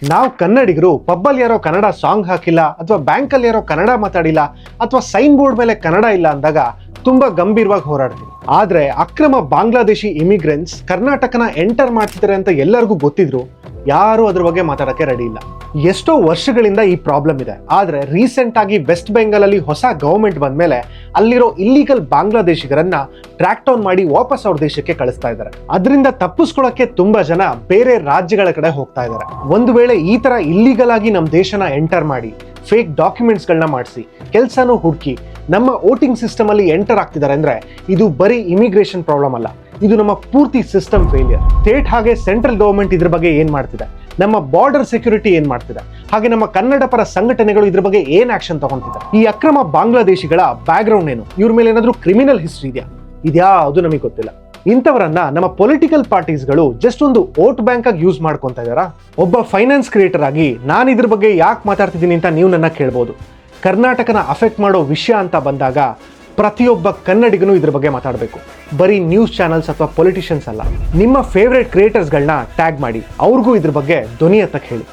ನಾವು ಕನ್ನಡಿಗರು ಪಬ್ಬಲ್ಲಿ ಯಾರೋ ಕನ್ನಡ ಸಾಂಗ್ ಹಾಕಿಲ್ಲ ಅಥವಾ ಬ್ಯಾಂಕಲ್ಲಿ ಯಾರೋ ಕನ್ನಡ ಮಾತಾಡಿಲ್ಲ ಅಥವಾ ಸೈನ್ ಬೋರ್ಡ್ ಮೇಲೆ ಕನ್ನಡ ಇಲ್ಲ ಅಂದಾಗ ತುಂಬಾ ಗಂಭೀರವಾಗಿ ಹೋರಾಡ್ತೀವಿ. ಆದ್ರೆ ಅಕ್ರಮ ಬಾಂಗ್ಲಾದೇಶಿ ಇಮಿಗ್ರೆಂಟ್ಸ್ ಕರ್ನಾಟಕನ ಎಂಟರ್ ಮಾಡ್ತಿದ್ದಾರೆ ಅಂತ ಎಲ್ಲರಿಗೂ ಗೊತ್ತಿದ್ರು ಯಾರು ಅದ್ರ ಬಗ್ಗೆ ಮಾತಾಡಕ್ಕೆ ರೆಡಿ ಇಲ್ಲ. ಎಷ್ಟೋ ವರ್ಷಗಳಿಂದ ಈ ಪ್ರಾಬ್ಲಮ್ ಇದೆ. ಆದ್ರೆ ರೀಸೆಂಟ್ ಆಗಿ ವೆಸ್ಟ್ ಬೆಂಗಾಲ್ ಅಲ್ಲಿ ಹೊಸ ಗವರ್ಮೆಂಟ್ ಬಂದ್ಮೇಲೆ ಅಲ್ಲಿರೋ ಇಲ್ಲಿಗಲ್ ಬಾಂಗ್ಲಾದೇಶಿಗರನ್ನ ಟ್ರ್ಯಾಕ್ ಡೌನ್ ಮಾಡಿ ವಾಪಸ್ ಅವ್ರ ದೇಶಕ್ಕೆ ಕಳಿಸ್ತಾ ಇದ್ದಾರೆ. ಅದರಿಂದ ತಪ್ಪಿಸ್ಕೊಳ್ಳೋಕೆ ತುಂಬಾ ಜನ ಬೇರೆ ರಾಜ್ಯಗಳ ಕಡೆ ಹೋಗ್ತಾ ಇದ್ದಾರೆ. ಒಂದು ವೇಳೆ ಈ ತರ ಇಲ್ಲಿಗಲ್ ಆಗಿ ನಮ್ಮ ದೇಶನ ಎಂಟರ್ ಮಾಡಿ ಫೇಕ್ ಡಾಕ್ಯುಮೆಂಟ್ಸ್ ಗಳನ್ನ ಮಾಡಿಸಿ ಕೆಲಸನೂ ಹುಡುಕಿ ನಮ್ಮ ವೋಟಿಂಗ್ ಸಿಸ್ಟಮ್ ಅಲ್ಲಿ ಎಂಟರ್ ಆಗ್ತಿದ್ದಾರೆ ಅಂದ್ರೆ ಇದು ಬರೀ ಇಮಿಗ್ರೇಷನ್ ಪ್ರಾಬ್ಲಮ್ ಅಲ್ಲ, ಇದು ನಮ್ಮ ಪೂರ್ತಿ ಸಿಸ್ಟಮ್ ಫೇಲಿಯರ್. ಸ್ಟೇಟ್ ಹಾಗೆ ಸೆಂಟ್ರಲ್ ಗವರ್ಮೆಂಟ್ ಇದ್ರ ಬಗ್ಗೆ ಏನ್ ಮಾಡ್ತಿದೆ, ನಮ್ಮ ಬಾರ್ಡರ್ ಸೆಕ್ಯೂರಿಟಿ ಏನ್ ಮಾಡ್ತಿದೆ, ಹಾಗೆ ನಮ್ಮ ಕನ್ನಡ ಪರ ಸಂಘಟನೆಗಳು ಇದ್ರ ಬಗ್ಗೆ ಏನ್ ಆಕ್ಷನ್ ತಗೊಂತಿದೆ, ಈ ಅಕ್ರಮ ಬಾಂಗ್ಲಾದೇಶಿಗಳ ಬ್ಯಾಕ್ ಗ್ರೌಂಡ್ ಏನು, ಇವ್ರ ಮೇಲೆ ಏನಾದ್ರೂ ಕ್ರಿಮಿನಲ್ ಹಿಸ್ಟ್ರಿ ಇದೆಯಾ, ಇದ್ಯಾವುದು ನಮಗೆ ಗೊತ್ತಿಲ್ಲ. ಇಂಥವರನ್ನ ನಮ್ಮ ಪೊಲಿಟಿಕಲ್ ಪಾರ್ಟೀಸ್ಗಳು ಜಸ್ಟ್ ಒಂದು ವೋಟ್ ಬ್ಯಾಂಕ್ ಆಗಿ ಯೂಸ್ ಮಾಡ್ಕೊಂತ ಇದಾರಾ? ಒಬ್ಬ ಫೈನಾನ್ಸ್ ಕ್ರಿಯೇಟರ್ ಆಗಿ ನಾನು ಇದ್ರ ಬಗ್ಗೆ ಯಾಕೆ ಮಾತಾಡ್ತಿದ್ದೀನಿ ಅಂತ ನೀವು ನನ್ನ ಕೇಳ್ಬೋದು. ಕರ್ನಾಟಕನ ಅಫೆಕ್ಟ್ ಮಾಡೋ ವಿಷಯ ಅಂತ ಬಂದಾಗ ಪ್ರತಿಯೊಬ್ಬ ಕನ್ನಡಿಗನು ಇದ್ರ ಬಗ್ಗೆ ಮಾತಾಡಬೇಕು. ಬರೀ ನ್ಯೂಸ್ ಚಾನಲ್ಸ್ ಅಥವಾ ಪೊಲಿಟಿಷಿಯನ್ಸ್ ಅಲ್ಲ, ನಿಮ್ಮ ಫೇವ್ರೆಟ್ ಕ್ರಿಯೇಟರ್ಸ್ಗಳನ್ನ ಟ್ಯಾಗ್ ಮಾಡಿ ಅವ್ರಿಗೂ ಇದ್ರ ಬಗ್ಗೆ ಧ್ವನಿ ಎತ್ತಕ್ಕೆ ಹೇಳಿ.